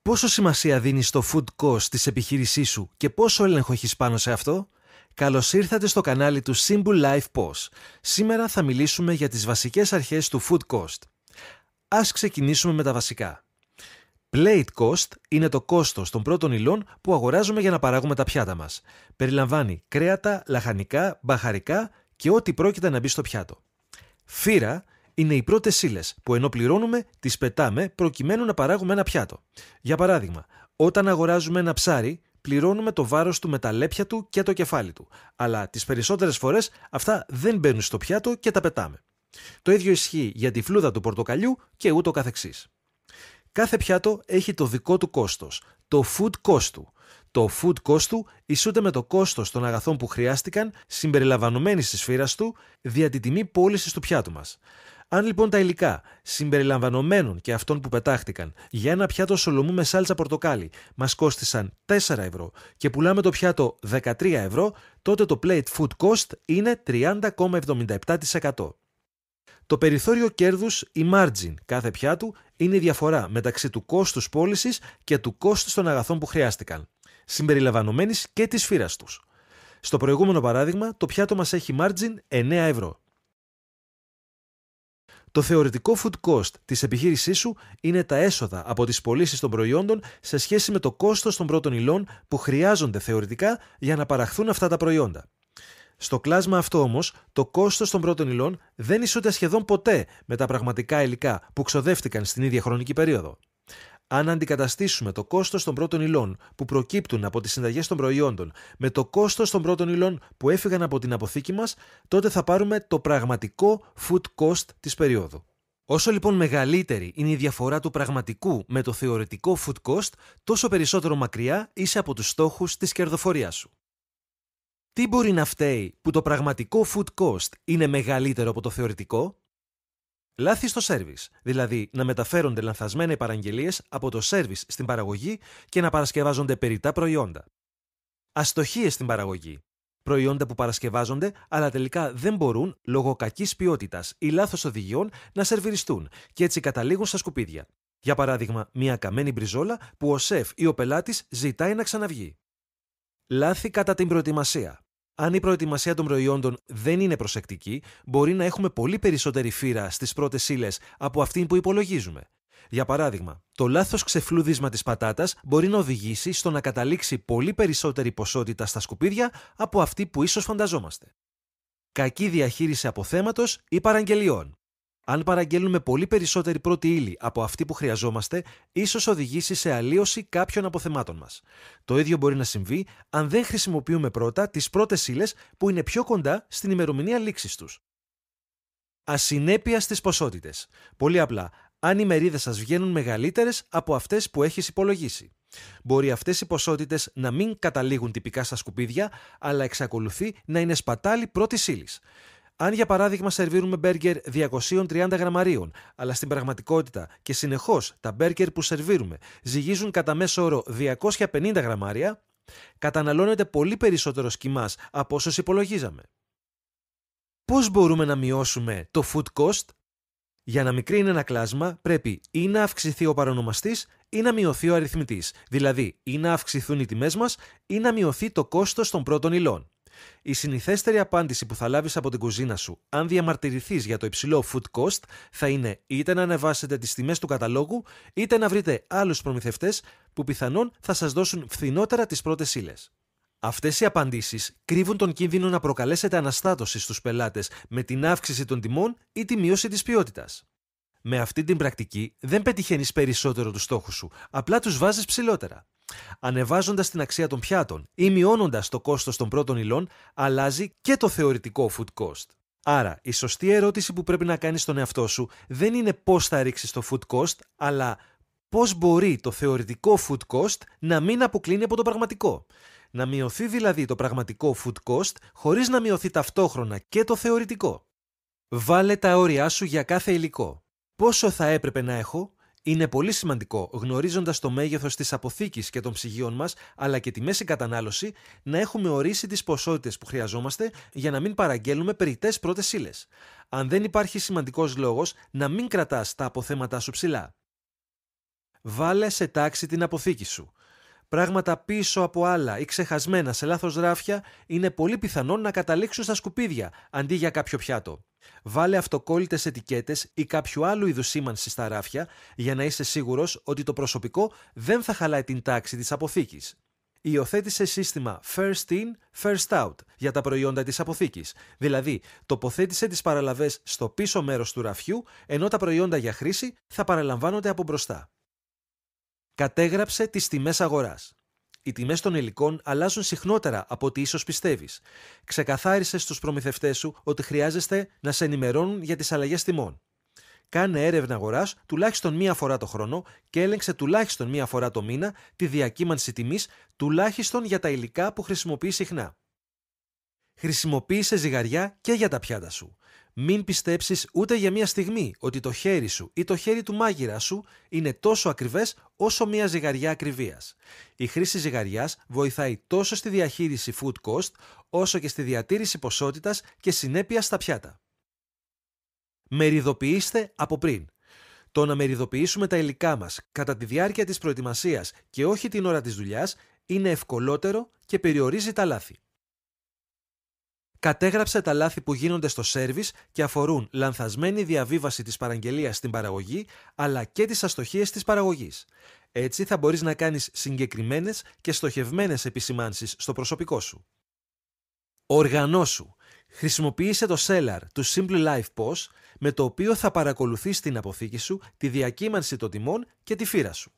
Πόσο σημασία δίνεις στο food cost της επιχείρησής σου και πόσο έλεγχο έχεις πάνω σε αυτό? Καλώς ήρθατε στο κανάλι του Simple Life POS. Σήμερα θα μιλήσουμε για τις βασικές αρχές του food cost. Ας ξεκινήσουμε με τα βασικά. Plate cost είναι το κόστος των πρώτων υλών που αγοράζουμε για να παράγουμε τα πιάτα μας. Περιλαμβάνει κρέατα, λαχανικά, μπαχαρικά και ό,τι πρόκειται να μπει στο πιάτο. Φύρα είναι οι πρώτες ύλες που ενώ πληρώνουμε, τις πετάμε προκειμένου να παράγουμε ένα πιάτο. Για παράδειγμα, όταν αγοράζουμε ένα ψάρι, πληρώνουμε το βάρος του με τα λέπια του και το κεφάλι του. Αλλά τις περισσότερες φορές αυτά δεν μπαίνουν στο πιάτο και τα πετάμε. Το ίδιο ισχύει για τη φλούδα του πορτοκαλιού και ούτω καθεξής. Κάθε πιάτο έχει το δικό του κόστος, το food cost του. Το food cost του ισούται με το κόστος των αγαθών που χρειάστηκαν συμπεριλαμβανομένης της φύρας του δια τη τιμή πώλησης του πιάτου μας. Αν λοιπόν τα υλικά συμπεριλαμβανομένων και αυτών που πετάχτηκαν για ένα πιάτο σολομού με σάλτσα πορτοκάλι μας κόστησαν 4 ευρώ και πουλάμε το πιάτο 13 ευρώ, τότε το plate food cost είναι 30,77%. Το περιθώριο κέρδους, η margin κάθε πιάτου, είναι η διαφορά μεταξύ του κόστους πώλησης και του κόστους των αγαθών που χρειάστηκαν, συμπεριλαμβανομένης και της φύρας τους. Στο προηγούμενο παράδειγμα, το πιάτο μας έχει margin 9 ευρώ. Το θεωρητικό food cost της επιχείρησής σου είναι τα έσοδα από τις πωλήσεις των προϊόντων σε σχέση με το κόστος των πρώτων υλών που χρειάζονται θεωρητικά για να παραχθούν αυτά τα προϊόντα. Στο κλάσμα αυτό όμως, το κόστος των πρώτων υλών δεν ισούται σχεδόν ποτέ με τα πραγματικά υλικά που ξοδεύτηκαν στην ίδια χρονική περίοδο. Αν αντικαταστήσουμε το κόστος των πρώτων υλών που προκύπτουν από τις συνταγές των προϊόντων με το κόστος των πρώτων υλών που έφυγαν από την αποθήκη μας, τότε θα πάρουμε το πραγματικό food cost της περίοδου. Όσο λοιπόν μεγαλύτερη είναι η διαφορά του πραγματικού με το θεωρητικό food cost, τόσο περισσότερο μακριά είσαι από τους στόχους της κερδοφορίας σου. Τι μπορεί να φταίει που το πραγματικό food cost είναι μεγαλύτερο από το θεωρητικό? Λάθη στο σέρβις, δηλαδή να μεταφέρονται λανθασμένα οι παραγγελίες από το σέρβις στην παραγωγή και να παρασκευάζονται περιττά προϊόντα. Αστοχίες στην παραγωγή. Προϊόντα που παρασκευάζονται, αλλά τελικά δεν μπορούν, λόγω κακής ποιότητας ή λάθος οδηγιών, να σερβιριστούν και έτσι καταλήγουν στα σκουπίδια. Για παράδειγμα, μια καμένη μπριζόλα που ο σεφ ή ο πελάτης ζητάει να ξαναβγεί. Λάθη κατά την προετοιμασία. Αν η προετοιμασία των προϊόντων δεν είναι προσεκτική, μπορεί να έχουμε πολύ περισσότερη φύρα στις πρώτες ύλες από αυτήν που υπολογίζουμε. Για παράδειγμα, το λάθος ξεφλούδισμα της πατάτας μπορεί να οδηγήσει στο να καταλήξει πολύ περισσότερη ποσότητα στα σκουπίδια από αυτή που ίσως φανταζόμαστε. Κακή διαχείριση αποθέματος ή παραγγελιών. Αν παραγγέλνουμε πολύ περισσότερη πρώτη ύλη από αυτή που χρειαζόμαστε, ίσως οδηγήσει σε αλλίωση κάποιων αποθεμάτων μας. Το ίδιο μπορεί να συμβεί αν δεν χρησιμοποιούμε πρώτα τις πρώτες ύλες που είναι πιο κοντά στην ημερομηνία λήξης τους. Ασυνέπεια στις ποσότητες. Πολύ απλά, αν οι μερίδες σας βγαίνουν μεγαλύτερες από αυτές που έχεις υπολογίσει. Μπορεί αυτές οι ποσότητες να μην καταλήγουν τυπικά στα σκουπίδια, αλλά εξακολουθεί να είναι σπατάλη πρώτης ύλης. Αν για παράδειγμα σερβίρουμε μπέργκερ 230 γραμμαρίων, αλλά στην πραγματικότητα και συνεχώς τα μπέργκερ που σερβίρουμε ζυγίζουν κατά μέσο όρο 250 γραμμάρια, καταναλώνεται πολύ περισσότερο κιμάς από όσους υπολογίζαμε. Πώς μπορούμε να μειώσουμε το food cost? Για να μικρύνει ένα κλάσμα πρέπει ή να αυξηθεί ο παρονομαστής ή να μειωθεί ο αριθμητής, δηλαδή ή να αυξηθούν οι τιμές μας ή να μειωθεί το κόστος των πρώτων υλών. Η συνηθέστερη απάντηση που θα λάβεις από την κουζίνα σου αν διαμαρτυρηθείς για το υψηλό food cost θα είναι είτε να ανεβάσετε τις τιμές του καταλόγου είτε να βρείτε άλλους προμηθευτές που πιθανόν θα σας δώσουν φθηνότερα τις πρώτες ύλες. Αυτές οι απαντήσεις κρύβουν τον κίνδυνο να προκαλέσετε αναστάτωση στους πελάτες με την αύξηση των τιμών ή τη μείωση της ποιότητας. Με αυτή την πρακτική δεν πετυχαίνεις περισσότερο τους στόχους σου, απλά τους βάζεις ψηλότερα. Ανεβάζοντας την αξία των πιάτων ή μειώνοντας το κόστος των πρώτων υλών, αλλάζει και το θεωρητικό food cost. Άρα, η σωστή ερώτηση που πρέπει να κάνεις στον εαυτό σου δεν είναι πώς θα ρίξεις το food cost, αλλά πώς μπορεί το θεωρητικό food cost να μην αποκλίνει από το πραγματικό. Να μειωθεί δηλαδή το πραγματικό food cost χωρίς να μειωθεί ταυτόχρονα και το θεωρητικό. Βάλε τα όρια σου για κάθε υλικό. Πόσο θα έπρεπε να έχω? Είναι πολύ σημαντικό, γνωρίζοντας το μέγεθος της αποθήκης και των ψυγείων μας, αλλά και τη μέση κατανάλωση, να έχουμε ορίσει τις ποσότητες που χρειαζόμαστε για να μην παραγγέλνουμε περιττές πρώτες ύλες. Αν δεν υπάρχει σημαντικός λόγος, να μην κρατάς τα αποθέματά σου ψηλά. Βάλε σε τάξη την αποθήκη σου. Πράγματα πίσω από άλλα ή ξεχασμένα σε λάθος ράφια είναι πολύ πιθανόν να καταλήξουν στα σκουπίδια αντί για κάποιο πιάτο. Βάλε αυτοκόλλητες ετικέτες ή κάποιο άλλου είδους σήμανση στα ράφια για να είσαι σίγουρος ότι το προσωπικό δεν θα χαλάει την τάξη της αποθήκης. Υιοθέτησε σύστημα first in, first out για τα προϊόντα της αποθήκης, δηλαδή τοποθέτησε τις παραλαβές στο πίσω μέρος του ραφιού, ενώ τα προϊόντα για χρήση θα παραλαμβάνονται από μπροστά. Κατέγραψε τις τιμές αγοράς. Οι τιμές των υλικών αλλάζουν συχνότερα από ό,τι ίσως πιστεύεις. Ξεκαθάρισε στους προμηθευτές σου ότι χρειάζεστε να σε ενημερώνουν για τις αλλαγές τιμών. Κάνε έρευνα αγοράς τουλάχιστον μία φορά το χρόνο και έλεγξε τουλάχιστον μία φορά το μήνα τη διακύμανση τιμής τουλάχιστον για τα υλικά που χρησιμοποιείς συχνά. Χρησιμοποίησε ζυγαριά και για τα πιάτα σου. Μην πιστέψεις ούτε για μία στιγμή ότι το χέρι σου ή το χέρι του μάγειρα σου είναι τόσο ακριβές όσο μία ζυγαριά ακριβίας. Η χρήση ζυγαριάς βοηθάει τόσο στη διαχείριση food cost όσο και στη διατήρηση ποσότητας και συνέπειας στα πιάτα. Μεριδοποιήστε από πριν. Το να μεριδοποιήσουμε τα υλικά μας κατά τη διάρκεια της προετοιμασίας και όχι την ώρα της δουλειάς είναι ευκολότερο και περιορίζει τα λάθη. Κατέγραψε τα λάθη που γίνονται στο σέρβις και αφορούν λανθασμένη διαβίβαση της παραγγελίας στην παραγωγή αλλά και τις αστοχίες της παραγωγής. Έτσι θα μπορείς να κάνεις συγκεκριμένες και στοχευμένες επισημάνσεις στο προσωπικό σου. Οργανώσου. Χρησιμοποίησε το Cellar του Simple Life POS με το οποίο θα παρακολουθείς την αποθήκη σου, τη διακύμανση των τιμών και τη φύρα σου.